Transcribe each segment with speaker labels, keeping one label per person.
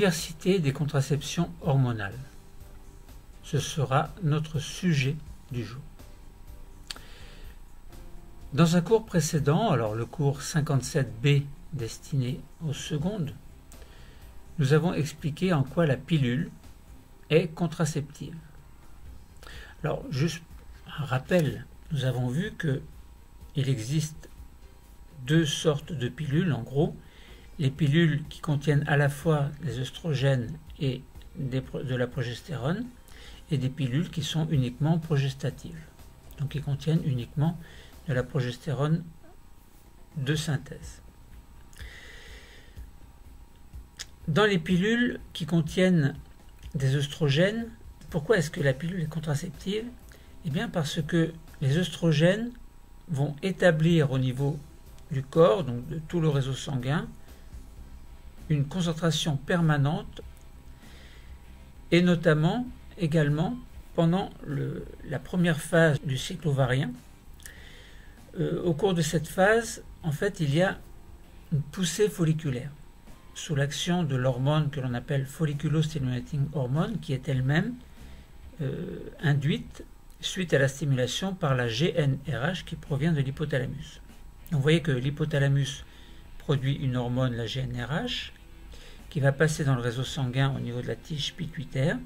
Speaker 1: diversité des contraceptions hormonales. Ce sera notre sujet du jour. Dans un cours précédent, alors le cours 57B destiné aux secondes, nous avons expliqué en quoi la pilule est contraceptive. Alors, juste un rappel, nous avons vu qu'il existe deux sortes de pilules, en gros. Les pilules qui contiennent à la fois des œstrogènes et de la progestérone, et des pilules qui sont uniquement progestatives, donc qui contiennent uniquement de la progestérone de synthèse. Dans les pilules qui contiennent des œstrogènes, pourquoi est-ce que la pilule est contraceptive? Eh bien parce que les œstrogènes vont établir au niveau du corps, donc de tout le réseau sanguin, une concentration permanente, et notamment également pendant la première phase du cycle ovarien. Au cours de cette phase, en fait, il y a une poussée folliculaire sous l'action de l'hormone que l'on appelle folliculo-stimulating hormone, qui est elle-même induite suite à la stimulation par la GnRH qui provient de l'hypothalamus. Vous voyez que l'hypothalamus produit une hormone, la GnRH, qui va passer dans le réseau sanguin au niveau de la tige pituitaire.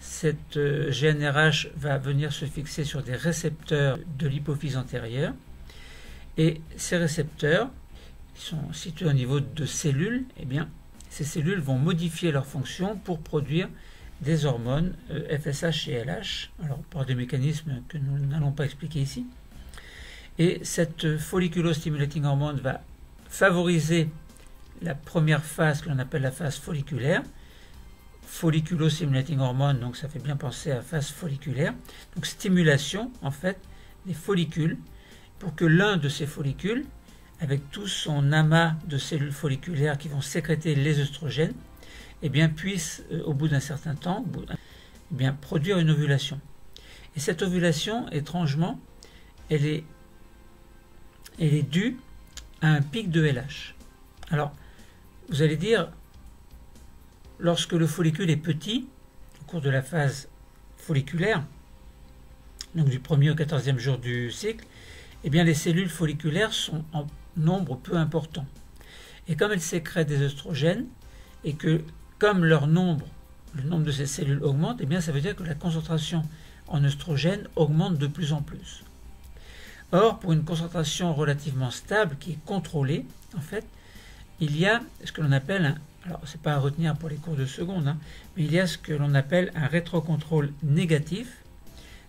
Speaker 1: Cette GnRH va venir se fixer sur des récepteurs de l'hypophyse antérieure, et ces récepteurs qui sont situés au niveau de cellules, eh bien, ces cellules vont modifier leur fonction pour produire des hormones FSH et LH, alors par des mécanismes que nous n'allons pas expliquer ici. Et cette folliculo-stimulating hormone va favoriser la première phase que l'on appelle la phase folliculaire. Folliculo-stimulating hormone, donc ça fait bien penser à phase folliculaire. Donc stimulation en fait des follicules pour que l'un de ces follicules, avec tout son amas de cellules folliculaires qui vont sécréter les œstrogènes, eh bien, puisse, au bout d'un certain temps, eh bien, produire une ovulation. Et cette ovulation, étrangement, elle est due à un pic de LH. Alors, vous allez dire, lorsque le follicule est petit, au cours de la phase folliculaire, donc du 1er au 14e jour du cycle, eh bien, les cellules folliculaires sont en nombre peu important. Et comme elles sécrètent des œstrogènes, et que comme le nombre de ces cellules augmente, eh bien, ça veut dire que la concentration en œstrogènes augmente de plus en plus. Or, pour une concentration relativement stable, qui est contrôlée, en fait, il y a ce que l'on appelle, alors c'est pas à retenir pour les cours de seconde, mais il y a ce que l'on appelle un rétrocontrôle négatif.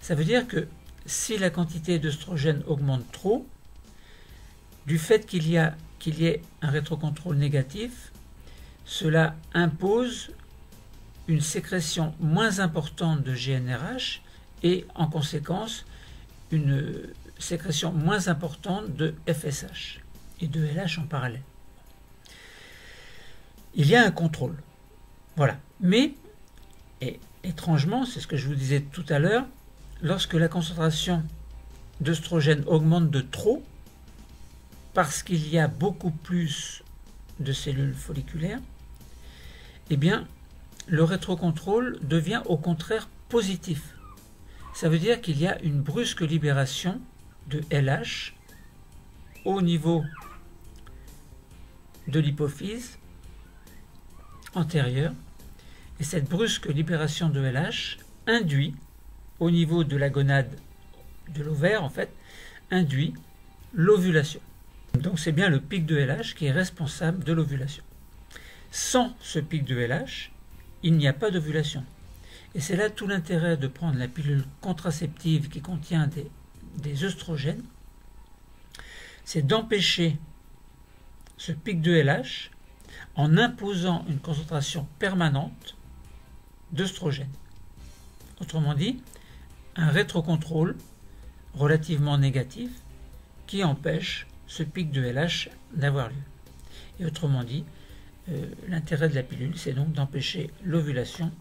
Speaker 1: Ça veut dire que si la quantité d'œstrogènes augmente trop, du fait qu'il y ait un rétrocontrôle négatif, cela impose une sécrétion moins importante de GnRH et en conséquence une sécrétion moins importante de FSH et de LH en parallèle. Il y a un contrôle. Voilà. Mais, et étrangement, c'est ce que je vous disais tout à l'heure, lorsque la concentration d'œstrogène augmente de trop, parce qu'il y a beaucoup plus de cellules folliculaires, eh bien, le rétrocontrôle devient au contraire positif. Ça veut dire qu'il y a une brusque libération de LH au niveau de l'hypophyse antérieure, et cette brusque libération de LH induit, au niveau de la gonade de l'ovaire, en fait, induit l'ovulation. Donc c'est bien le pic de LH qui est responsable de l'ovulation. Sans ce pic de LH, il n'y a pas d'ovulation. Et c'est là tout l'intérêt de prendre la pilule contraceptive qui contient des œstrogènes, c'est d'empêcher ce pic de LH en imposant une concentration permanente d'œstrogènes. Autrement dit, un rétrocontrôle relativement négatif qui empêche ce pic de LH d'avoir lieu. Et autrement dit, l'intérêt de la pilule, c'est donc d'empêcher l'ovulation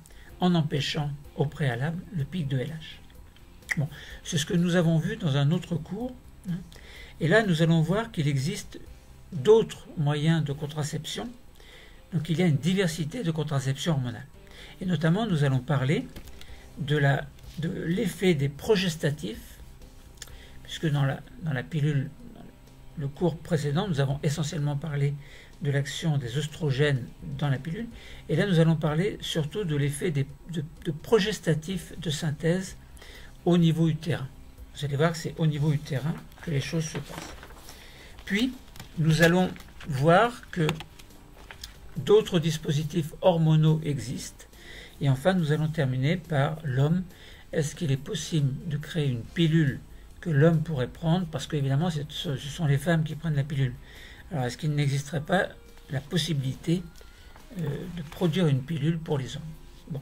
Speaker 1: en empêchant au préalable le pic de LH. Bon, c'est ce que nous avons vu dans un autre cours. Et là, nous allons voir qu'il existe d'autres moyens de contraception Donc il y a une diversité de contraception hormonale. Et notamment, nous allons parler de l'effet des progestatifs, puisque dans la pilule, le cours précédent, nous avons essentiellement parlé de l'action des œstrogènes dans la pilule. Et là, nous allons parler surtout de l'effet de progestatifs de synthèse au niveau utérin. Vous allez voir que c'est au niveau utérin que les choses se passent. Puis, nous allons voir que d'autres dispositifs hormonaux existent. Et enfin, nous allons terminer par l'homme. Est-ce qu'il est possible de créer une pilule que l'homme pourrait prendre? Parce qu'évidemment, ce sont les femmes qui prennent la pilule. Alors, est-ce qu'il n'existerait pas la possibilité de produire une pilule pour les hommes? Bon.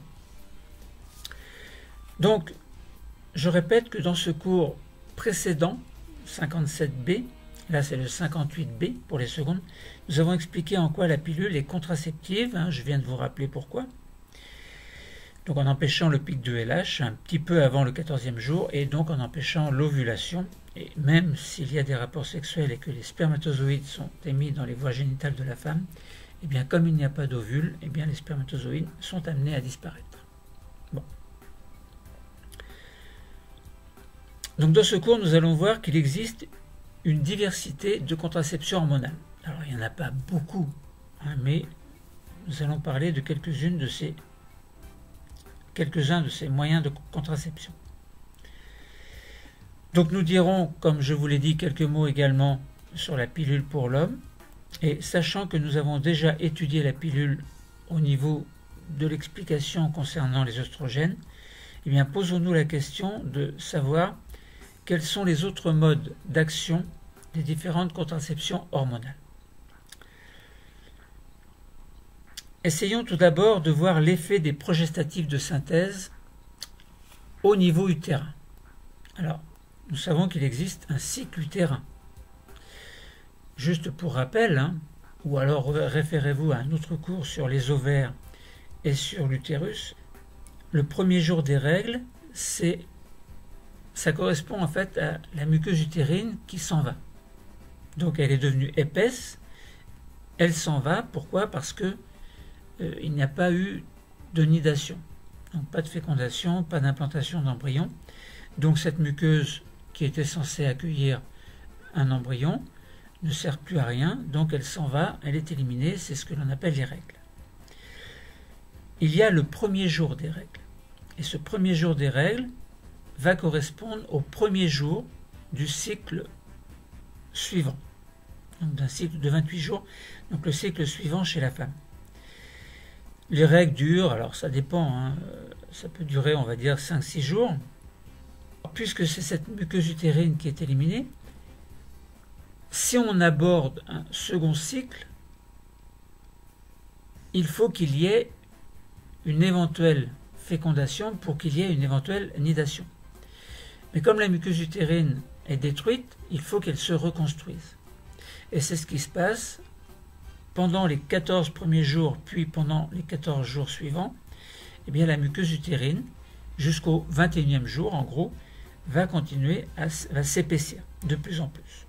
Speaker 1: Donc, je répète que dans ce cours précédent, 57B, là c'est le 58B pour les secondes, nous avons expliqué en quoi la pilule est contraceptive, je viens de vous rappeler pourquoi. Donc en empêchant le pic de LH un petit peu avant le 14e jour et donc en empêchant l'ovulation. Et même s'il y a des rapports sexuels et que les spermatozoïdes sont émis dans les voies génitales de la femme, eh bien comme il n'y a pas d'ovule, eh bien les spermatozoïdes sont amenés à disparaître. Bon. Donc dans ce cours, nous allons voir qu'il existe une diversité de contraception hormonale. Alors il n'y en a pas beaucoup, mais nous allons parler de quelques-uns de ces moyens de contraception. Donc nous dirons, comme je vous l'ai dit, quelques mots également sur la pilule pour l'homme. Et sachant que nous avons déjà étudié la pilule au niveau de l'explication concernant les œstrogènes, eh bien posons-nous la question de savoir quels sont les autres modes d'action des différentes contraceptions hormonales. Essayons tout d'abord de voir l'effet des progestatifs de synthèse au niveau utérin. Alors, nous savons qu'il existe un cycle utérin. Juste pour rappel, ou alors référez-vous à un autre cours sur les ovaires et sur l'utérus, le premier jour des règles, ça correspond en fait à la muqueuse utérine qui s'en va. Donc elle est devenue épaisse, elle s'en va. Pourquoi? Parce que il n'y a pas eu de nidation. Donc pas de fécondation, pas d'implantation d'embryon. Donc cette muqueuse qui était censée accueillir un embryon ne sert plus à rien, donc elle s'en va, elle est éliminée, c'est ce que l'on appelle les règles. Il y a le premier jour des règles. Et ce premier jour des règles va correspondre au premier jour du cycle suivant. Donc d'un cycle de 28 jours, donc le cycle suivant chez la femme. Les règles durent, alors ça dépend, ça peut durer on va dire 5-6 jours. Puisque c'est cette muqueuse utérine qui est éliminée, si on aborde un second cycle, il faut qu'il y ait une éventuelle fécondation pour qu'il y ait une éventuelle nidation. Mais comme la muqueuse utérine est détruite, il faut qu'elle se reconstruise. Et c'est ce qui se passe pendant les 14 premiers jours, puis pendant les 14 jours suivants. Eh bien, la muqueuse utérine, jusqu'au 21e jour, en gros, va continuer va s'épaissir de plus en plus.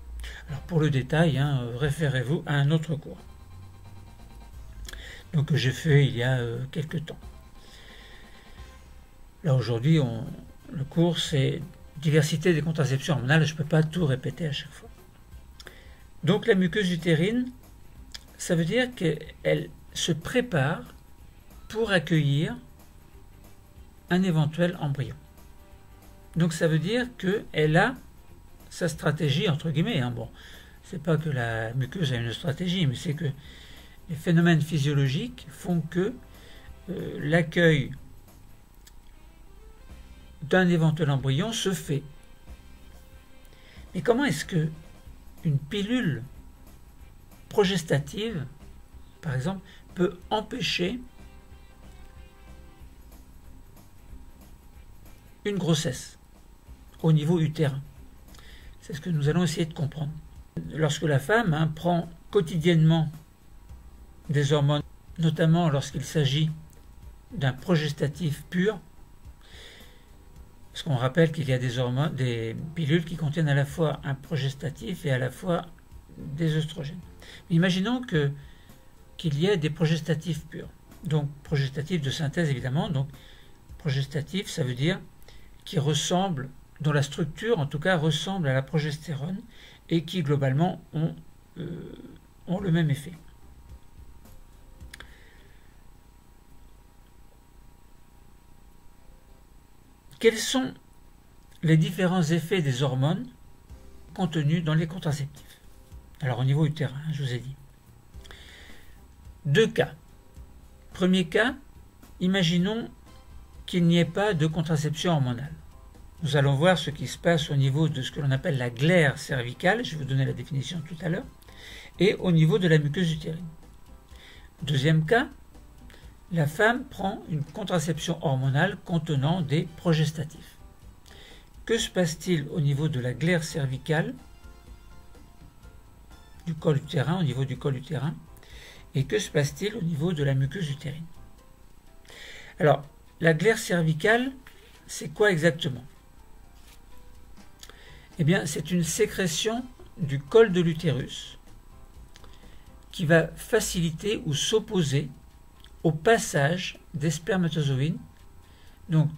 Speaker 1: Alors pour le détail, référez-vous à un autre cours. Donc que j'ai fait il y a quelques temps. Là aujourd'hui, le cours c'est diversité des contraceptions hormonales, je ne peux pas tout répéter à chaque fois. Donc la muqueuse utérine, ça veut dire qu'elle se prépare pour accueillir un éventuel embryon. Donc ça veut dire qu'elle a sa stratégie, entre guillemets. Bon, c'est pas que la muqueuse a une stratégie, mais c'est que les phénomènes physiologiques font que l'accueil d'un éventuel embryon se fait. Mais comment est-ce que une pilule progestative, par exemple, peut empêcher une grossesse au niveau utérin? C'est ce que nous allons essayer de comprendre. Lorsque la femme prend quotidiennement des hormones, notamment lorsqu'il s'agit d'un progestatif pur, parce qu'on rappelle qu'il y a des pilules qui contiennent à la fois un progestatif et à la fois des œstrogènes. Mais imaginons qu'il y ait des progestatifs purs. Donc progestatifs de synthèse évidemment, donc progestatif ça veut dire qui ressemble, dont la structure en tout cas ressemble à la progestérone et qui globalement ont le même effet. Quels sont les différents effets des hormones contenus dans les contraceptifs? Alors au niveau utérin, je vous ai dit. Deux cas. Premier cas, imaginons qu'il n'y ait pas de contraception hormonale. Nous allons voir ce qui se passe au niveau de ce que l'on appelle la glaire cervicale, je vais vous donner la définition tout à l'heure, et au niveau de la muqueuse utérine. Deuxième cas, la femme prend une contraception hormonale contenant des progestatifs. Que se passe-t-il au niveau de la glaire cervicale, du col utérin, au niveau du col utérin, et que se passe-t-il au niveau de la muqueuse utérine? Alors, la glaire cervicale, c'est quoi exactement? Eh bien, c'est une sécrétion du col de l'utérus qui va faciliter ou s'opposer au passage des spermatozoïdes, donc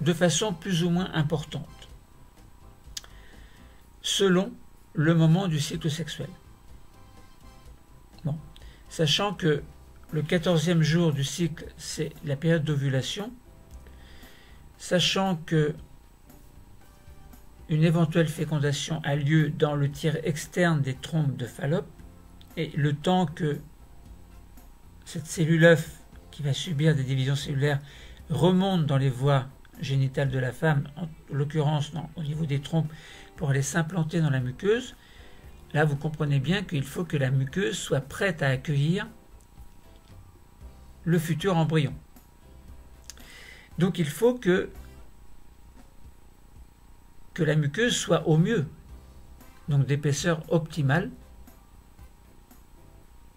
Speaker 1: de façon plus ou moins importante, selon le moment du cycle sexuel. Bon, sachant que le 14e jour du cycle, c'est la période d'ovulation, sachant que une éventuelle fécondation a lieu dans le tiers externe des trompes de Fallope, et le temps que cette cellule œuf qui va subir des divisions cellulaires remonte dans les voies génitales de la femme, en l'occurrence au niveau des trompes, pour aller s'implanter dans la muqueuse, là vous comprenez bien qu'il faut que la muqueuse soit prête à accueillir le futur embryon. Donc il faut que la muqueuse soit au mieux, donc d'épaisseur optimale,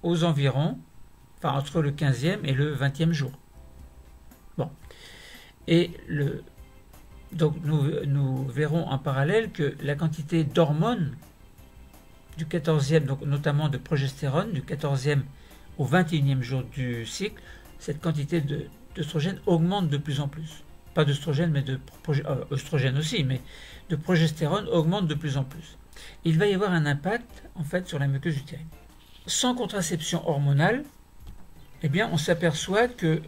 Speaker 1: aux environs, enfin entre le 15e et le 20e jour. Bon. Et donc nous verrons en parallèle que la quantité d'hormones du 14e, donc notamment de progestérone, du 14e au 21e jour du cycle, cette quantité d'œstrogène augmente de plus en plus. Pas d'œstrogène, mais d'œstrogène aussi, mais de progestérone augmente de plus en plus. Il va y avoir un impact en fait sur la muqueuse utérine. Sans contraception hormonale, eh bien, on s'aperçoit que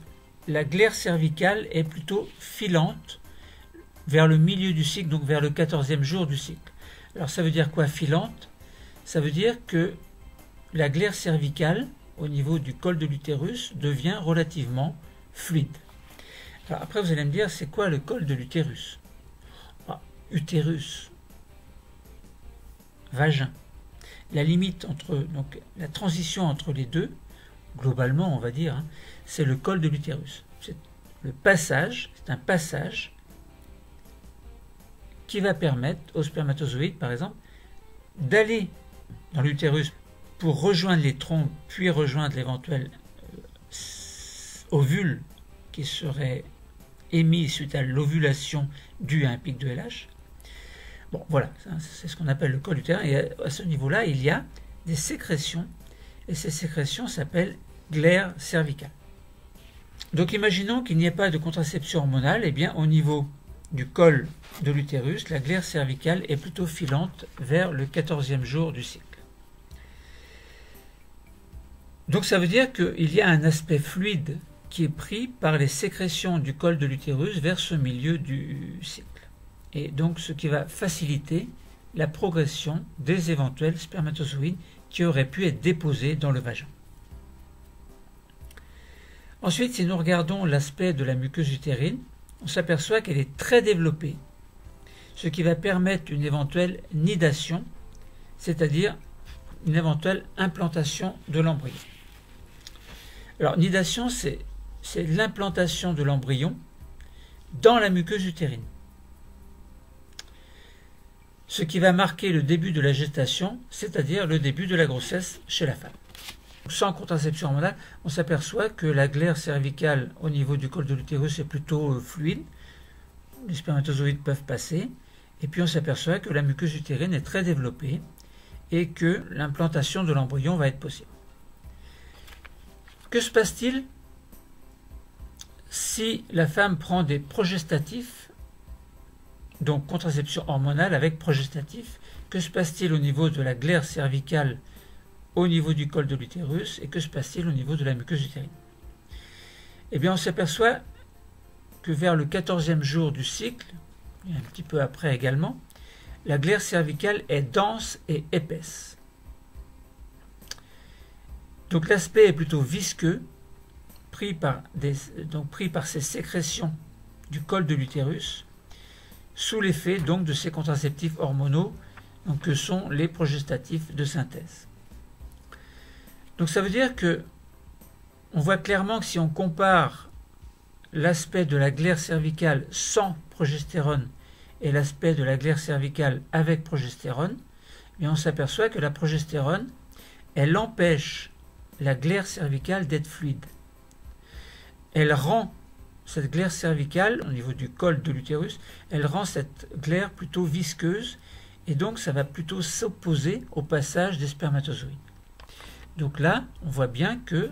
Speaker 1: la glaire cervicale est plutôt filante vers le milieu du cycle, donc vers le 14e jour du cycle. Alors ça veut dire quoi filante? Ça veut dire que la glaire cervicale, au niveau du col de l'utérus, devient relativement fluide. Alors après vous allez me dire, c'est quoi le col de l'utérus? Utérus, vagin. La limite entre, donc la transition entre les deux, globalement on va dire, c'est le col de l'utérus. C'est le passage, c'est un passage qui va permettre aux spermatozoïdes, par exemple, d'aller dans l'utérus pour rejoindre les trompes, puis rejoindre l'éventuel ovule qui serait émis suite à l'ovulation due à un pic de LH. Bon, voilà, c'est ce qu'on appelle le col utérin, et à ce niveau-là, il y a des sécrétions, et ces sécrétions s'appellent glaire cervicale. Donc imaginons qu'il n'y ait pas de contraception hormonale, et bien au niveau du col de l'utérus, la glaire cervicale est plutôt filante vers le 14e jour du cycle. Donc ça veut dire qu'il y a un aspect fluide qui est pris par les sécrétions du col de l'utérus vers ce milieu du cycle. Et donc ce qui va faciliter la progression des éventuels spermatozoïdes qui auraient pu être déposés dans le vagin. Ensuite, si nous regardons l'aspect de la muqueuse utérine, on s'aperçoit qu'elle est très développée, ce qui va permettre une éventuelle nidation, c'est-à-dire une éventuelle implantation de l'embryon. Alors, nidation, c'est l'implantation de l'embryon dans la muqueuse utérine, ce qui va marquer le début de la gestation, c'est-à-dire le début de la grossesse chez la femme. Sans contraception hormonale, on s'aperçoit que la glaire cervicale au niveau du col de l'utérus est plutôt fluide, les spermatozoïdes peuvent passer, et puis on s'aperçoit que la muqueuse utérine est très développée et que l'implantation de l'embryon va être possible. Que se passe-t-il si la femme prend des progestatifs, donc contraception hormonale avec progestatifs? Que se passe-t-il au niveau de la glaire cervicale, au niveau du col de l'utérus, et que se passe-t-il au niveau de la muqueuse utérine? Eh bien, on s'aperçoit que vers le 14e jour du cycle, et un petit peu après également, la glaire cervicale est dense et épaisse. Donc l'aspect est plutôt visqueux, pris par ces sécrétions du col de l'utérus, sous l'effet donc de ces contraceptifs hormonaux donc, que sont les progestatifs de synthèse. Donc ça veut dire que on voit clairement que si on compare l'aspect de la glaire cervicale sans progestérone et l'aspect de la glaire cervicale avec progestérone, eh on s'aperçoit que la progestérone, elle empêche la glaire cervicale d'être fluide. Elle rend cette glaire cervicale, au niveau du col de l'utérus, elle rend cette glaire plutôt visqueuse, et donc ça va plutôt s'opposer au passage des spermatozoïdes. Donc là, on voit bien que,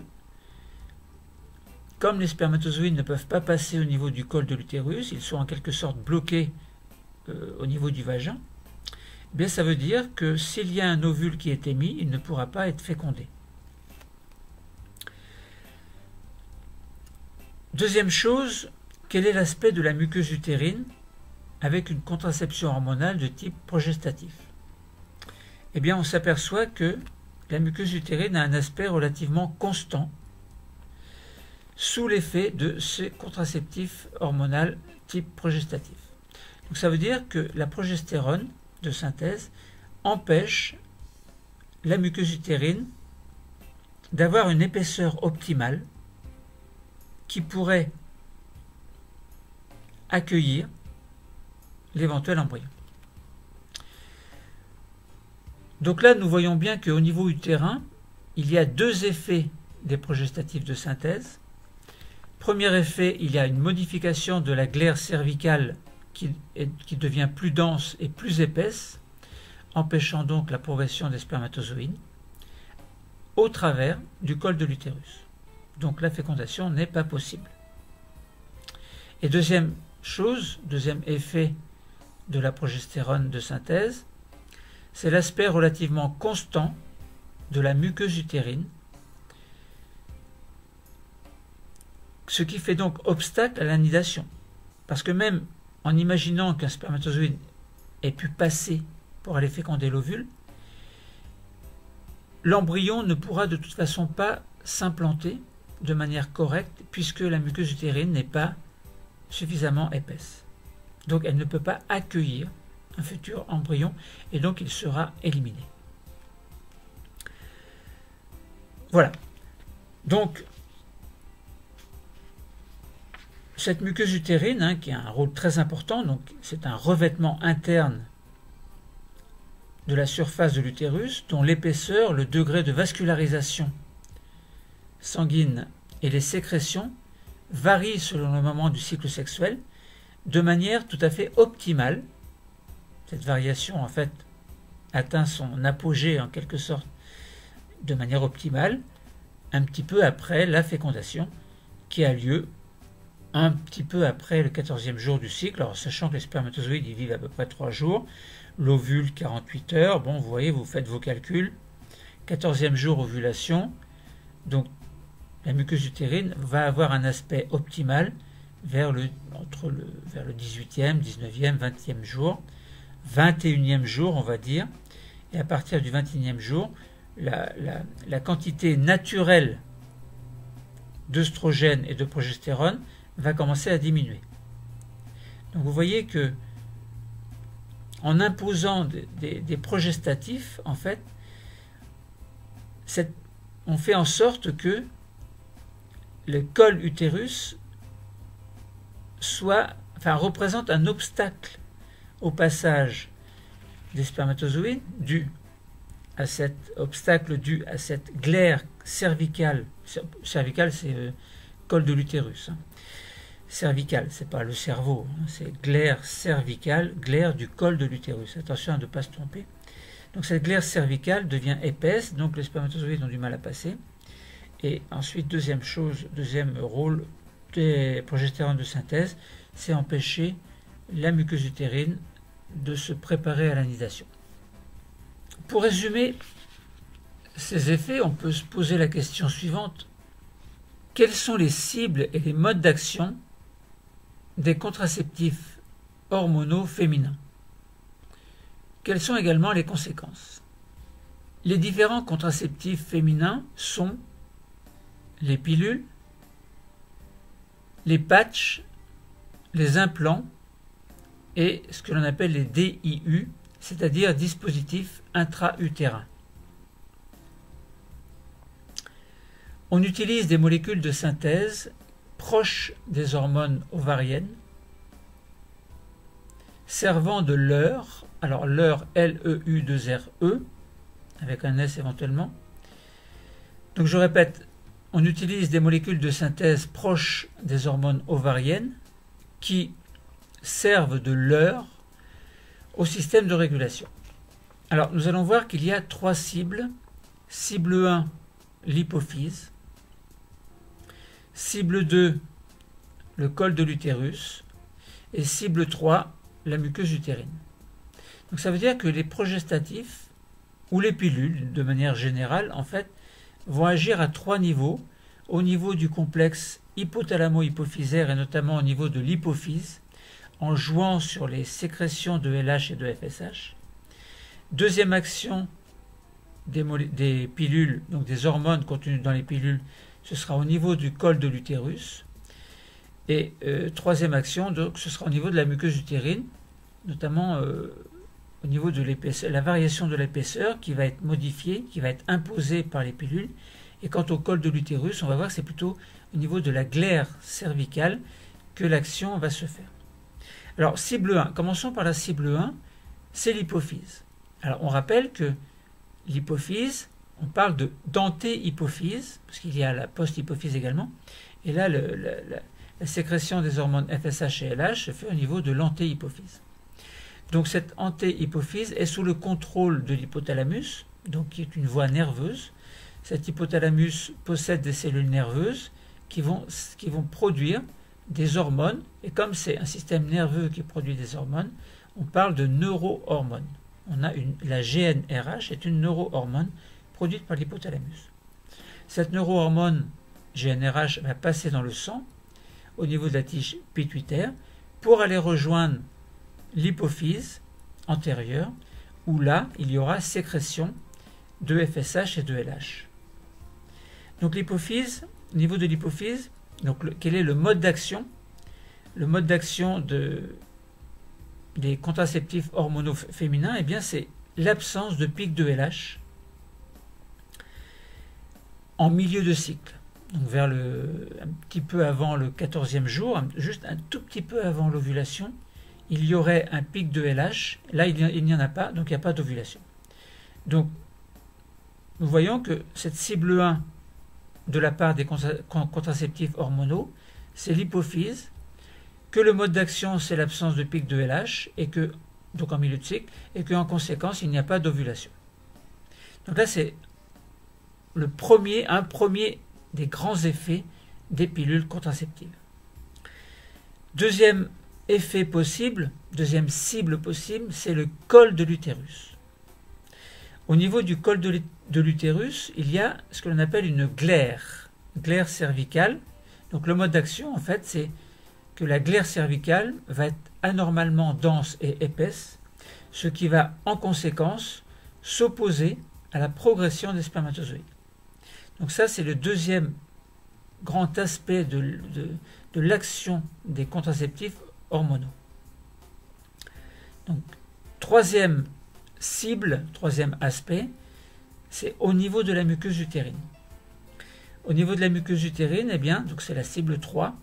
Speaker 1: comme les spermatozoïdes ne peuvent pas passer au niveau du col de l'utérus, ils sont en quelque sorte bloqués au niveau du vagin, eh bien ça veut dire que s'il y a un ovule qui est émis, il ne pourra pas être fécondé. Deuxième chose, quel est l'aspect de la muqueuse utérine avec une contraception hormonale de type progestatif? Eh bien, on s'aperçoit que la muqueuse utérine a un aspect relativement constant sous l'effet de ces contraceptifs hormonaux type progestatif. Donc ça veut dire que la progestérone de synthèse empêche la muqueuse utérine d'avoir une épaisseur optimale qui pourrait accueillir l'éventuel embryon. Donc là, nous voyons bien qu'au niveau utérin, il y a deux effets des progestatifs de synthèse. Premier effet, il y a une modification de la glaire cervicale qui devient plus dense et plus épaisse, empêchant donc la progression des spermatozoïdes au travers du col de l'utérus. Donc la fécondation n'est pas possible. Et deuxième chose, deuxième effet de la progestérone de synthèse, c'est l'aspect relativement constant de la muqueuse utérine, ce qui fait donc obstacle à l'anidation. Parce que même en imaginant qu'un spermatozoïde ait pu passer pour aller féconder l'ovule, l'embryon ne pourra de toute façon pas s'implanter de manière correcte puisque la muqueuse utérine n'est pas suffisamment épaisse. Donc elle ne peut pas accueillir un futur embryon et donc il sera éliminé. Voilà. Donc cette muqueuse utérine, qui a un rôle très important, donc c'est un revêtement interne de la surface de l'utérus dont l'épaisseur, le degré de vascularisation sanguine et les sécrétions varient selon le moment du cycle sexuel de manière tout à fait optimale. Cette variation en fait atteint son apogée en quelque sorte de manière optimale un petit peu après la fécondation qui a lieu un petit peu après le 14e jour du cycle. Alors sachant que les spermatozoïdes ils vivent à peu près 3 jours, l'ovule 48 heures, bon vous voyez, vous faites vos calculs, 14e jour ovulation, donc la muqueuse utérine va avoir un aspect optimal vers le 18e, 19e, 20e jour, 21e jour on va dire, et à partir du 21e jour, la quantité naturelle d'œstrogène et de progestérone va commencer à diminuer. Donc vous voyez que en imposant des progestatifs, en fait, on fait en sorte que le col utérus représente un obstacle au passage des spermatozoïdes dû à cet obstacle dû à cette glaire cervicale. Cervicale, c'est col de l'utérus. Cervicale, c'est pas le cerveau, c'est glaire cervicale, glaire du col de l'utérus. Attention à ne pas se tromper. Donc cette glaire cervicale devient épaisse, donc les spermatozoïdes ont du mal à passer. Et ensuite, deuxième rôle des progestérones de synthèse, c'est empêcher la muqueuse utérine de se préparer à la nidation. Pour résumer ces effets, on peut se poser la question suivante. Quelles sont les cibles et les modes d'action des contraceptifs hormonaux féminins? Quelles sont également les conséquences? Les différents contraceptifs féminins sont les pilules, les patchs, les implants et ce que l'on appelle les DIU, c'est-à-dire dispositifs intra-utérins. On utilise des molécules de synthèse proches des hormones ovariennes, servant de leurre, alors leurre LEU2RE, avec un S éventuellement. Donc je répète, on utilise des molécules de synthèse proches des hormones ovariennes qui servent de leurre au système de régulation. Alors nous allons voir qu'il y a 3 cibles. Cible 1, l'hypophyse. Cible 2, le col de l'utérus. Et cible 3, la muqueuse utérine. Donc ça veut dire que les progestatifs ou les pilules, de manière générale, en fait, vont agir à 3 niveaux. Au niveau du complexe hypothalamo-hypophysaire et notamment au niveau de l'hypophyse, en jouant sur les sécrétions de LH et de FSH. Deuxième action des pilules, donc des hormones contenues dans les pilules, ce sera au niveau du col de l'utérus. Et troisième action, donc, ce sera au niveau de la muqueuse utérine, notamment au niveau de l'épaisseur, la variation de l'épaisseur qui va être modifiée, qui va être imposée par les pilules. Et quant au col de l'utérus, on va voir que c'est plutôt au niveau de la glaire cervicale que l'action va se faire. Alors, cible 1, commençons par la cible 1, c'est l'hypophyse. Alors, on rappelle que l'hypophyse, on parle de denté-hypophyse, parce qu'il y a la post-hypophyse également, et là, la sécrétion des hormones FSH et LH se fait au niveau de l'anté-hypophyse. Donc, cette anté-hypophyse est sous le contrôle de l'hypothalamus, donc qui est une voie nerveuse. Cet hypothalamus possède des cellules nerveuses qui vont produire des hormones, et comme c'est un système nerveux qui produit des hormones, on parle de neurohormones. La GnRH est une neurohormone produite par l'hypothalamus. Cette neurohormone GnRH va passer dans le sang, au niveau de la tige pituitaire, pour aller rejoindre l'hypophyse antérieure, où là, il y aura sécrétion de FSH et de LH. Donc l'hypophyse, au niveau de l'hypophyse, quel est le mode d'action? Le mode d'action des contraceptifs hormonaux féminins, eh bien c'est l'absence de pic de LH en milieu de cycle. Donc vers un petit peu avant le 14e jour, juste un tout petit peu avant l'ovulation, il y aurait un pic de LH. Là, il n'y en a pas, donc il n'y a pas d'ovulation. Donc, nous voyons que cette cible 1 de la part des contraceptifs hormonaux, c'est l'hypophyse, que le mode d'action, c'est l'absence de pic de LH, et que, donc en milieu de cycle, et qu'en conséquence, il n'y a pas d'ovulation. Donc là, c'est un premier des grands effets des pilules contraceptives. Deuxième effet possible, deuxième cible possible, c'est le col de l'utérus. Au niveau du col de l'utérus, il y a ce que l'on appelle une glaire cervicale. Donc le mode d'action, en fait, c'est que la glaire cervicale va être anormalement dense et épaisse, ce qui va en conséquence s'opposer à la progression des spermatozoïdes. Donc ça, c'est le deuxième grand aspect de l'action des contraceptifs hormonaux. Donc, troisième cible, troisième aspect, c'est au niveau de la muqueuse utérine. Au niveau de la muqueuse utérine, eh bien, donc c'est la cible 3,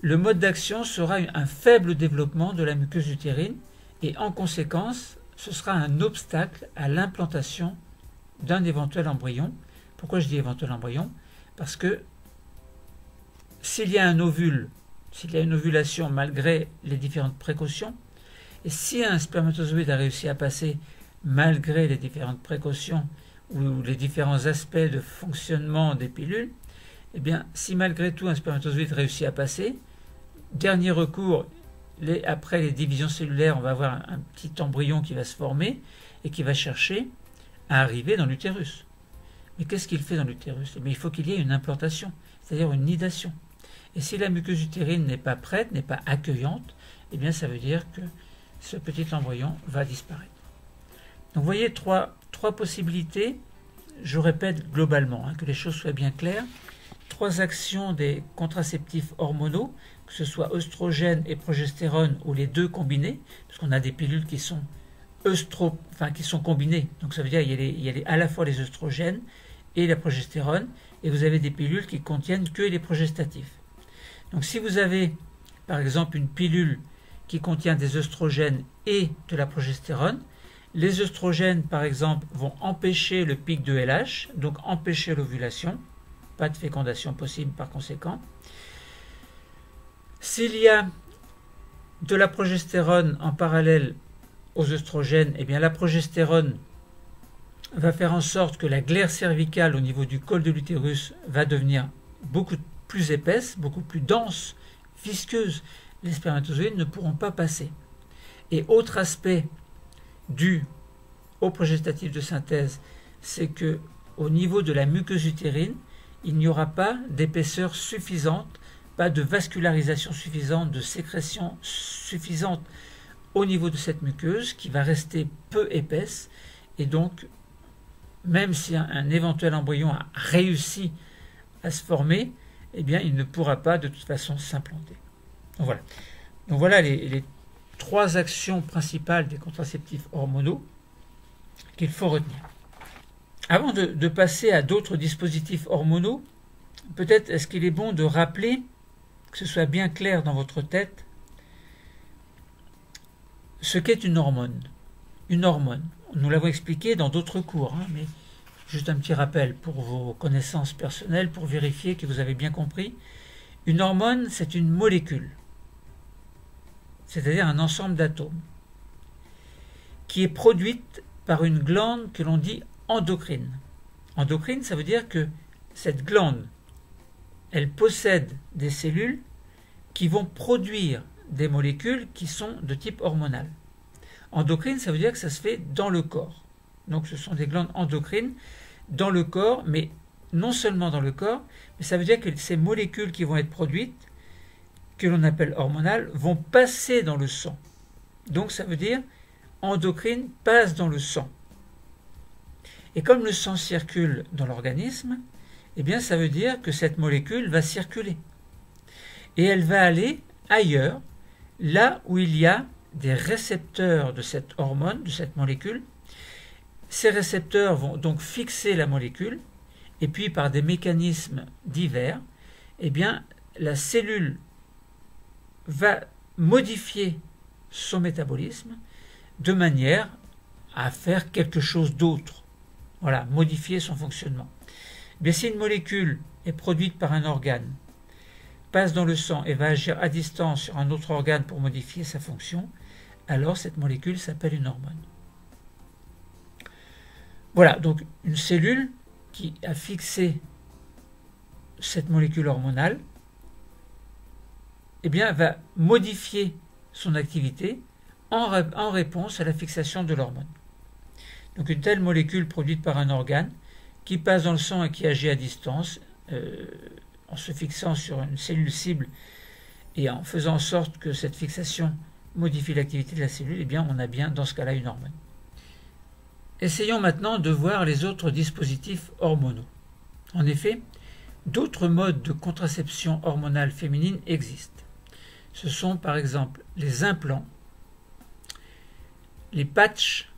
Speaker 1: le mode d'action sera un faible développement de la muqueuse utérine et en conséquence, ce sera un obstacle à l'implantation d'un éventuel embryon. Pourquoi je dis éventuel embryon? Parce que s'il y a un ovule, s'il y a une ovulation malgré les différentes précautions, et si un spermatozoïde a réussi à passer malgré les différentes précautions ou les différents aspects de fonctionnement des pilules, eh bien, si malgré tout un spermatozoïde réussit à passer, dernier recours, après les divisions cellulaires, on va avoir un petit embryon qui va se former et qui va chercher à arriver dans l'utérus. Mais qu'est-ce qu'il fait dans l'utérus? Il faut qu'il y ait une implantation, c'est-à-dire une nidation. Et si la muqueuse utérine n'est pas prête, n'est pas accueillante, eh bien ça veut dire que ce petit embryon va disparaître. Donc vous voyez trois possibilités, je répète globalement, que les choses soient bien claires. 3 actions des contraceptifs hormonaux, que ce soit œstrogène et progestérone ou les deux combinés, parce qu'on a des pilules qui sont qui sont combinées. Donc ça veut dire qu'il y a à la fois les œstrogènes et la progestérone, et vous avez des pilules qui contiennent que les progestatifs. Donc si vous avez par exemple une pilule qui contient des œstrogènes et de la progestérone, les œstrogènes par exemple vont empêcher le pic de LH, donc empêcher l'ovulation, pas de fécondation possible par conséquent. S'il y a de la progestérone en parallèle aux œstrogènes, eh bien la progestérone va faire en sorte que la glaire cervicale au niveau du col de l'utérus va devenir beaucoup plus épaisse, beaucoup plus dense, visqueuse. Les spermatozoïdes ne pourront pas passer. Et autre aspect dû au progestatif de synthèse, c'est que au niveau de la muqueuse utérine, il n'y aura pas d'épaisseur suffisante, pas de vascularisation suffisante, de sécrétion suffisante au niveau de cette muqueuse qui va rester peu épaisse, et donc même si un éventuel embryon a réussi à se former, eh bien il ne pourra pas de toute façon s'implanter. Donc voilà les 3 actions principales des contraceptifs hormonaux qu'il faut retenir. Avant de passer à d'autres dispositifs hormonaux, peut-être est-ce qu'il est bon de rappeler, que ce soit bien clair dans votre tête, ce qu'est une hormone. Une hormone, nous l'avons expliqué dans d'autres cours, mais juste un petit rappel pour vos connaissances personnelles, pour vérifier que vous avez bien compris. Une hormone, c'est une molécule, c'est-à-dire un ensemble d'atomes, qui est produite par une glande que l'on dit endocrine. Endocrine, ça veut dire que cette glande, elle possède des cellules qui vont produire des molécules qui sont de type hormonal. Endocrine, ça veut dire que ça se fait dans le corps. Donc ce sont des glandes endocrines dans le corps, mais non seulement dans le corps, mais ça veut dire que ces molécules qui vont être produites, que l'on appelle hormonales, vont passer dans le sang. Donc ça veut dire endocrine passe dans le sang. Et comme le sang circule dans l'organisme, eh bien ça veut dire que cette molécule va circuler. Et elle va aller ailleurs, là où il y a des récepteurs de cette hormone, de cette molécule. Ces récepteurs vont donc fixer la molécule, et puis par des mécanismes divers, eh bien la cellule va modifier son métabolisme de manière à faire quelque chose d'autre. Voilà, modifier son fonctionnement. Eh bien, si une molécule est produite par un organe, passe dans le sang et va agir à distance sur un autre organe pour modifier sa fonction, alors cette molécule s'appelle une hormone. Voilà, donc une cellule qui a fixé cette molécule hormonale, eh bien, va modifier son activité en réponse à la fixation de l'hormone. Donc une telle molécule produite par un organe qui passe dans le sang et qui agit à distance, en se fixant sur une cellule cible et en faisant en sorte que cette fixation modifie l'activité de la cellule, eh bien on a bien dans ce cas-là une hormone. Essayons maintenant de voir les autres dispositifs hormonaux. En effet, d'autres modes de contraception hormonale féminine existent. Ce sont par exemple les implants, les patchs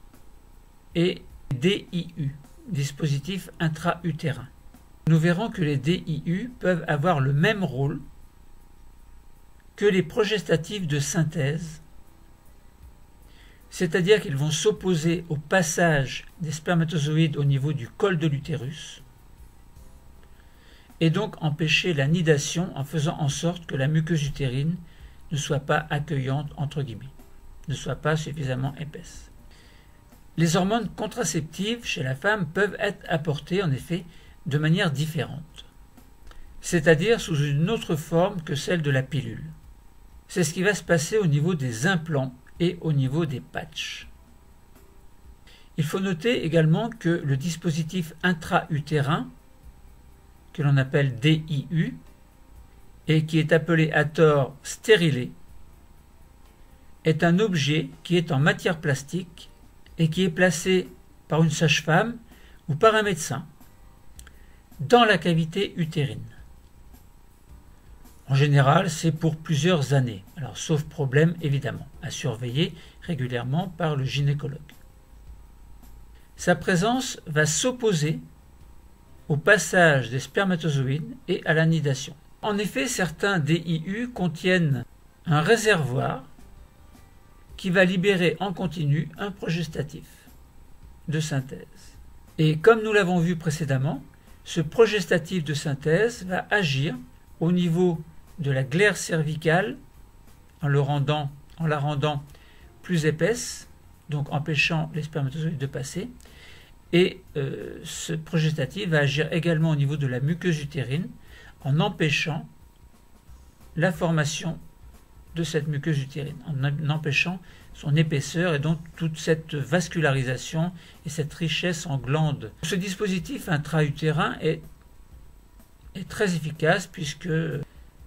Speaker 1: et les DIU, dispositifs intra-utérins. Nous verrons que les DIU peuvent avoir le même rôle que les progestatifs de synthèse, c'est-à-dire qu'ils vont s'opposer au passage des spermatozoïdes au niveau du col de l'utérus et donc empêcher la nidation en faisant en sorte que la muqueuse utérine ne soit pas accueillante, entre guillemets, ne soit pas suffisamment épaisse. Les hormones contraceptives chez la femme peuvent être apportées en effet de manière différente. c'est-à-dire sous une autre forme que celle de la pilule. C'est ce qui va se passer au niveau des implants et au niveau des patchs. Il faut noter également que le dispositif intra-utérin, que l'on appelle DIU, et qui est appelé à tort stérilet, est un objet qui est en matière plastique et qui est placé par une sage-femme ou par un médecin dans la cavité utérine. En général, c'est pour plusieurs années, alors sauf problème évidemment, à surveiller régulièrement par le gynécologue. Sa présence va s'opposer au passage des spermatozoïdes et à la nidation. En effet, certains DIU contiennent un réservoir qui va libérer en continu un progestatif de synthèse. Et comme nous l'avons vu précédemment, ce progestatif de synthèse va agir au niveau de la glaire cervicale en la rendant plus épaisse, donc empêchant les spermatozoïdes de passer. Et ce progestatif va agir également au niveau de la muqueuse utérine en empêchant la formation de cette muqueuse utérine, en empêchant son épaisseur et donc toute cette vascularisation et cette richesse en glandes. Ce dispositif intra-utérin est très efficace puisque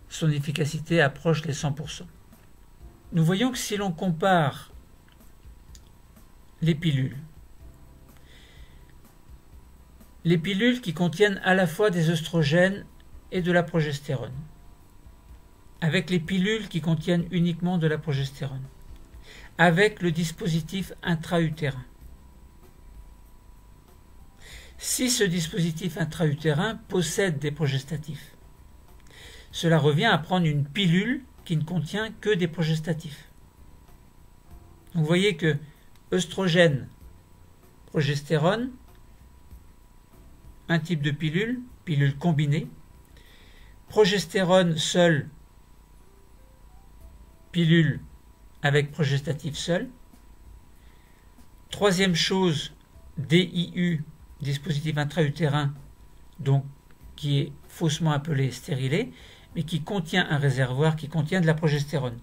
Speaker 1: son efficacité approche les 100%. Nous voyons que si l'on compare les pilules qui contiennent à la fois des œstrogènes et de la progestérone, avec les pilules qui contiennent uniquement de la progestérone, avec le dispositif intra-utérin. Si ce dispositif intra-utérin possède des progestatifs, cela revient à prendre une pilule qui ne contient que des progestatifs. Vous voyez que œstrogène, progestérone, un type de pilule combinée, progestérone seule, pilule avec progestatif seul. Troisième chose, DIU, dispositif intra-utérin, donc qui est faussement appelé stérilet, mais qui contient un réservoir qui contient de la progestérone.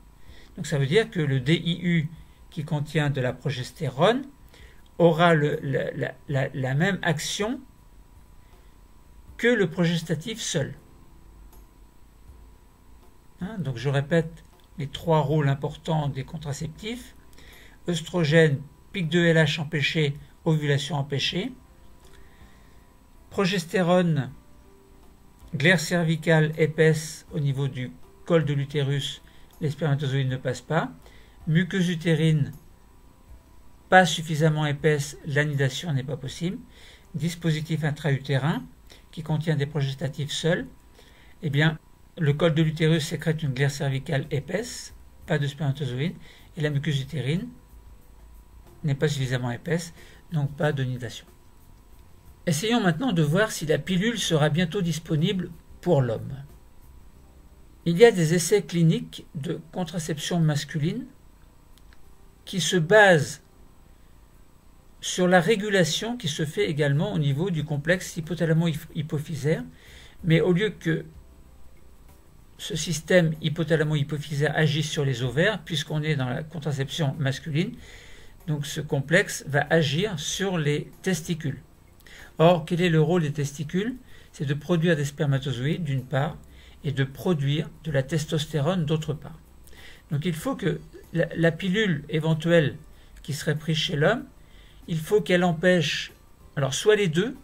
Speaker 1: Donc ça veut dire que le DIU qui contient de la progestérone aura la même action que le progestatif seul. Donc je répète les trois rôles importants des contraceptifs: œstrogène, pic de LH empêché, ovulation empêchée; progestérone, glaire cervicale épaisse au niveau du col de l'utérus, les spermatozoïdes ne passent pas; muqueuse utérine, pas suffisamment épaisse, l'anidation n'est pas possible; dispositif intra-utérin qui contient des progestatifs seuls, eh bien, le col de l'utérus sécrète une glaire cervicale épaisse, pas de spermatozoïdes, et la muqueuse utérine n'est pas suffisamment épaisse, donc pas de nidation. Essayons maintenant de voir si la pilule sera bientôt disponible pour l'homme. Il y a des essais cliniques de contraception masculine qui se basent sur la régulation qui se fait également au niveau du complexe hypothalamo-hypophysaire, mais au lieu que ce système hypothalamo-hypophysaire agisse sur les ovaires, puisqu'on est dans la contraception masculine, donc ce complexe va agir sur les testicules. Or, quel est le rôle des testicules? C'est de produire des spermatozoïdes d'une part et de produire de la testostérone d'autre part. Donc il faut que la pilule éventuelle qui serait prise chez l'homme, il faut qu'elle empêche, alors soit les deux,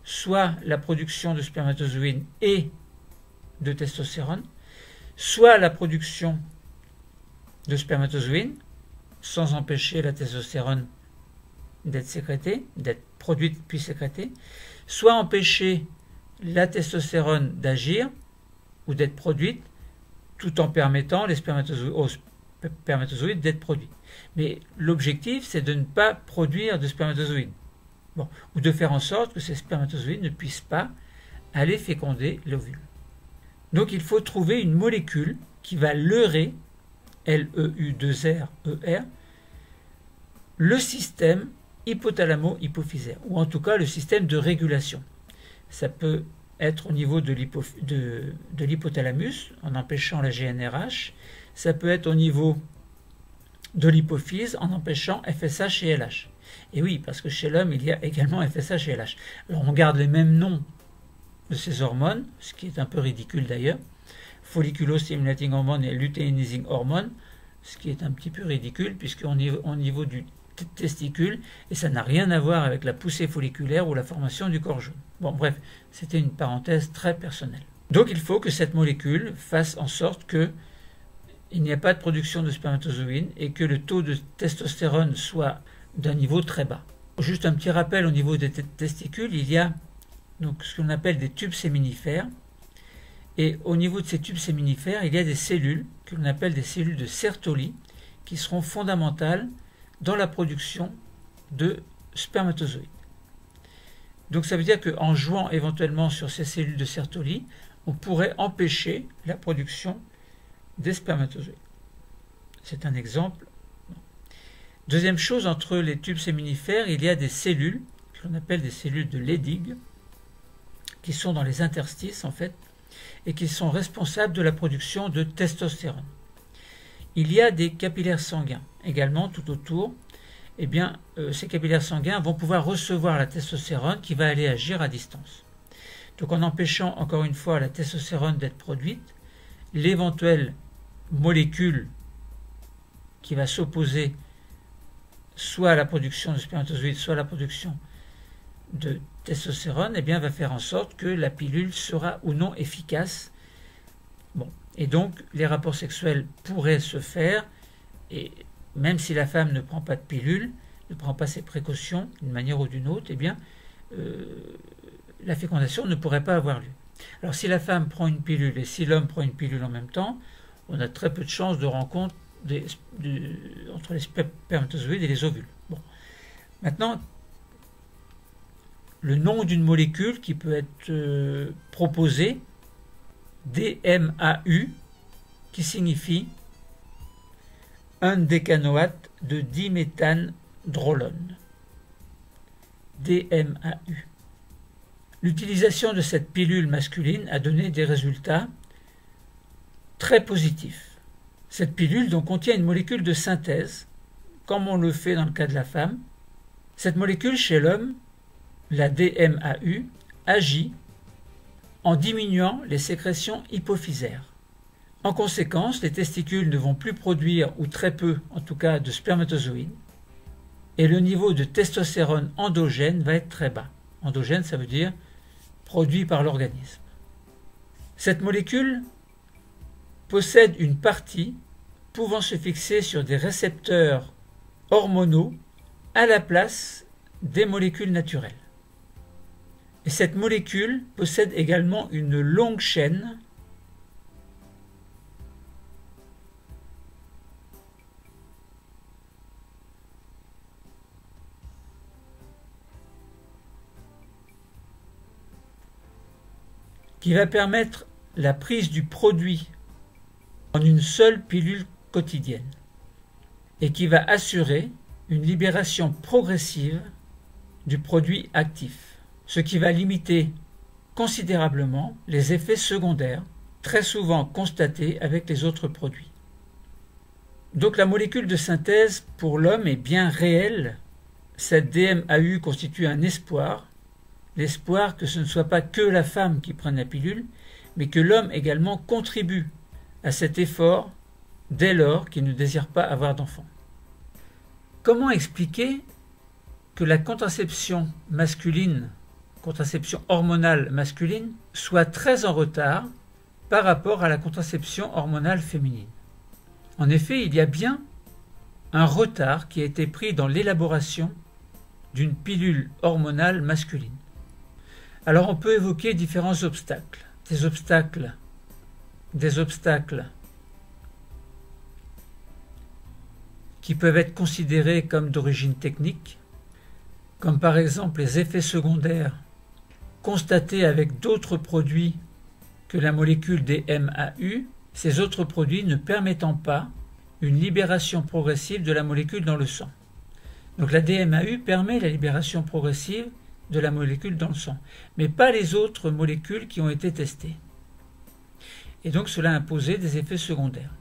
Speaker 1: soit la production de spermatozoïdes et de testostérone, soit la production de spermatozoïdes, sans empêcher la testostérone d'être sécrétée, d'être produite puis sécrétée, soit empêcher la testostérone d'agir ou d'être produite, tout en permettant aux spermatozoïdes d'être produits. Mais l'objectif, c'est de ne pas produire de spermatozoïdes. Ou de faire en sorte que ces spermatozoïdes ne puissent pas aller féconder l'ovule. Donc il faut trouver une molécule qui va leurrer, LEU2RER, le système hypothalamo-hypophysaire, ou en tout cas le système de régulation. Ça peut être au niveau de l'hypothalamus, en empêchant la GnRH. Ça peut être au niveau de l'hypophyse, en empêchant FSH et LH. Et oui, parce que chez l'homme, il y a également FSH et LH. Alors on garde les mêmes noms de ces hormones, ce qui est un peu ridicule d'ailleurs. Folliculo-stimulating hormone et luteinizing hormone, ce qui est un petit peu ridicule, puisqu'au niveau du testicule, et ça n'a rien à voir avec la poussée folliculaire ou la formation du corps jaune. Bon, bref, c'était une parenthèse très personnelle. Donc il faut que cette molécule fasse en sorte qu'il n'y ait pas de production de spermatozoïdes et que le taux de testostérone soit d'un niveau très bas. Juste un petit rappel au niveau des testicules, il y a donc ce qu'on appelle des tubes séminifères. Et au niveau de ces tubes séminifères, il y a des cellules que l'on appelle des cellules de Sertoli qui seront fondamentales dans la production de spermatozoïdes. Donc ça veut dire qu'en jouant éventuellement sur ces cellules de Sertoli, on pourrait empêcher la production des spermatozoïdes. C'est un exemple. Deuxième chose, entre les tubes séminifères, il y a des cellules que l'on appelle des cellules de Leydig qui sont dans les interstices en fait et qui sont responsables de la production de testostérone. Il y a des capillaires sanguins également tout autour. Eh bien, ces capillaires sanguins vont pouvoir recevoir la testostérone qui va aller agir à distance. Donc en empêchant encore une fois la testostérone d'être produite, l'éventuelle molécule qui va s'opposer soit à la production de spermatozoïdes, soit à la production de testostérone, eh bien, va faire en sorte que la pilule sera ou non efficace. Bon. Et donc, les rapports sexuels pourraient se faire, et même si la femme ne prend pas de pilule, ne prend pas ses précautions d'une manière ou d'une autre, eh bien, la fécondation ne pourrait pas avoir lieu. Alors, si la femme prend une pilule et si l'homme prend une pilule en même temps, on a très peu de chances de rencontre entre les spermatozoïdes et les ovules. Bon. Maintenant, le nom d'une molécule qui peut être proposée, DMAU, qui signifie un décanoate de diméthandrolone. DMAU. L'utilisation de cette pilule masculine a donné des résultats très positifs. Cette pilule donc contient une molécule de synthèse, comme on le fait dans le cas de la femme. Cette molécule chez l'homme, la DMAU, agit en diminuant les sécrétions hypophysaires. En conséquence, les testicules ne vont plus produire, ou très peu en tout cas, de spermatozoïdes, et le niveau de testostérone endogène va être très bas. Endogène, ça veut dire produit par l'organisme. Cette molécule possède une partie pouvant se fixer sur des récepteurs hormonaux à la place des molécules naturelles. Et cette molécule possède également une longue chaîne qui va permettre la prise du produit en une seule pilule quotidienne et qui va assurer une libération progressive du produit actif, ce qui va limiter considérablement les effets secondaires très souvent constatés avec les autres produits. Donc la molécule de synthèse pour l'homme est bien réelle. Cette DMAU constitue un espoir, l'espoir que ce ne soit pas que la femme qui prenne la pilule, mais que l'homme également contribue à cet effort dès lors qu'il ne désire pas avoir d'enfant. Comment expliquer que la contraception masculine, contraception hormonale masculine, soit très en retard par rapport à la contraception hormonale féminine? En effet, il y a bien un retard qui a été pris dans l'élaboration d'une pilule hormonale masculine. Alors on peut évoquer différents obstacles. Des obstacles qui peuvent être considérés comme d'origine technique, comme par exemple les effets secondaires constatés avec d'autres produits que la molécule DMAU, ces autres produits ne permettant pas une libération progressive de la molécule dans le sang. Donc la DMAU permet la libération progressive de la molécule dans le sang, mais pas les autres molécules qui ont été testées. Et donc cela a imposé des effets secondaires.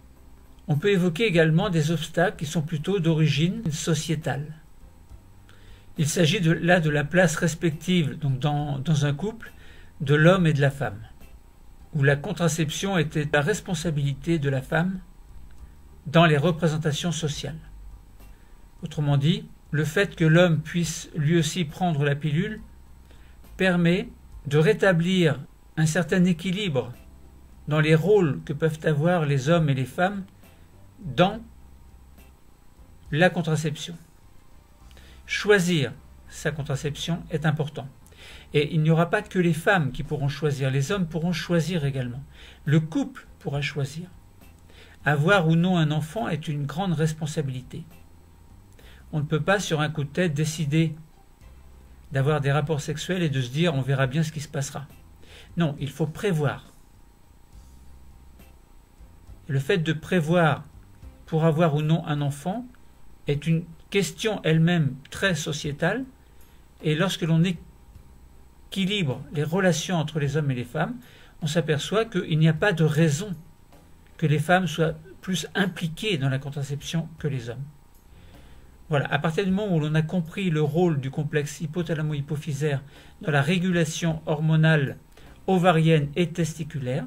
Speaker 1: On peut évoquer également des obstacles qui sont plutôt d'origine sociétale. Il s'agit là de la place respective donc dans un couple de l'homme et de la femme, où la contraception était la responsabilité de la femme dans les représentations sociales. Autrement dit, le fait que l'homme puisse lui aussi prendre la pilule permet de rétablir un certain équilibre dans les rôles que peuvent avoir les hommes et les femmes dans la contraception. Choisir sa contraception est important. Et il n'y aura pas que les femmes qui pourront choisir, les hommes pourront choisir également. Le couple pourra choisir. Avoir ou non un enfant est une grande responsabilité. On ne peut pas sur un coup de tête décider d'avoir des rapports sexuels et de se dire on verra bien ce qui se passera. Non, il faut prévoir. Le fait de prévoir pour avoir ou non un enfant est une question elle-même très sociétale, et lorsque l'on équilibre les relations entre les hommes et les femmes, on s'aperçoit qu'il n'y a pas de raison que les femmes soient plus impliquées dans la contraception que les hommes. Voilà, à partir du moment où l'on a compris le rôle du complexe hypothalamo-hypophysaire dans la régulation hormonale ovarienne et testiculaire,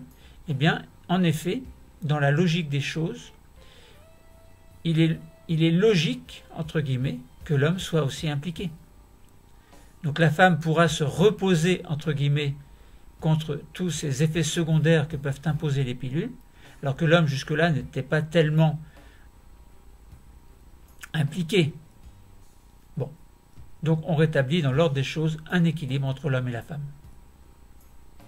Speaker 1: eh bien, en effet, dans la logique des choses, il est logique, entre guillemets, que l'homme soit aussi impliqué. Donc la femme pourra se reposer, entre guillemets, contre tous ces effets secondaires que peuvent imposer les pilules, alors que l'homme jusque-là n'était pas tellement impliqué. Bon, donc on rétablit dans l'ordre des choses un équilibre entre l'homme et la femme.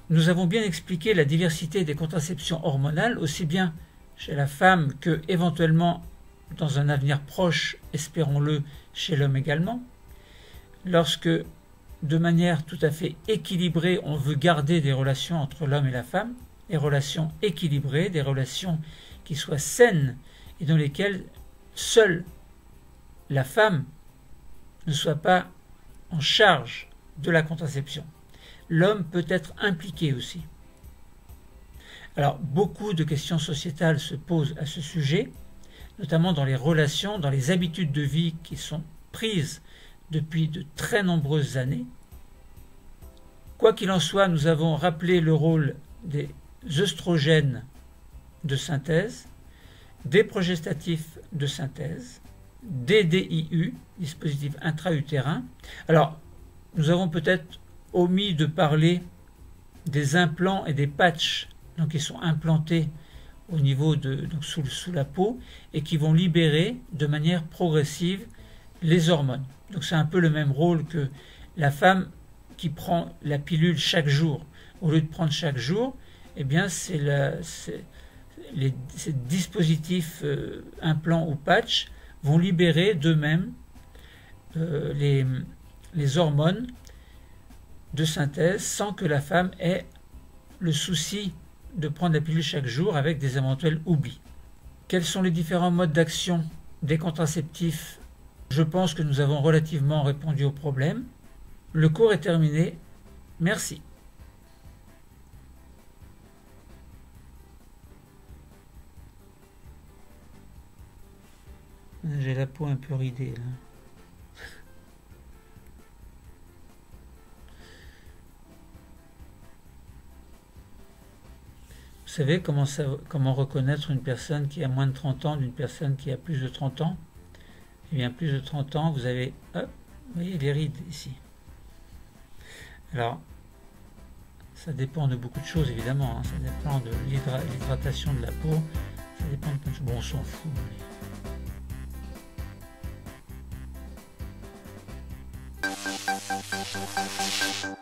Speaker 1: Nous avons bien expliqué la diversité des contraceptions hormonales, aussi bien chez la femme que, éventuellement, dans un avenir proche, espérons-le, chez l'homme également. Lorsque, de manière tout à fait équilibrée, on veut garder des relations entre l'homme et la femme, des relations équilibrées, des relations qui soient saines et dans lesquelles seule la femme ne soit pas en charge de la contraception. L'homme peut être impliqué aussi. Alors, beaucoup de questions sociétales se posent à ce sujet, notamment dans les relations, dans les habitudes de vie qui sont prises depuis de très nombreuses années. Quoi qu'il en soit, nous avons rappelé le rôle des œstrogènes de synthèse, des progestatifs de synthèse, des DIU, dispositifs intra-utérins. Alors, nous avons peut-être omis de parler des implants et des patchs donc, qui sont implantés au niveau donc sous la peau et qui vont libérer de manière progressive les hormones. Donc c'est un peu le même rôle que la femme qui prend la pilule chaque jour. Au lieu de prendre chaque jour, eh bien ces dispositifs implants ou patchs vont libérer d'eux-mêmes les hormones de synthèse sans que la femme ait le souci de prendre la pilule chaque jour avec des éventuels oublis. Quels sont les différents modes d'action des contraceptifs? Je pense que nous avons relativement répondu au problème. Le cours est terminé. Merci. J'ai la peau un peu ridée là. Vous savez comment reconnaître une personne qui a moins de 30 ans d'une personne qui a plus de 30 ans? Eh bien, plus de 30 ans, vous avez, hop, vous voyez les rides ici. Alors, ça dépend de beaucoup de choses, évidemment. Hein. Ça dépend de l'hydratation de la peau. Ça dépend de plein de choses. Bon, on s'en fout. Mais...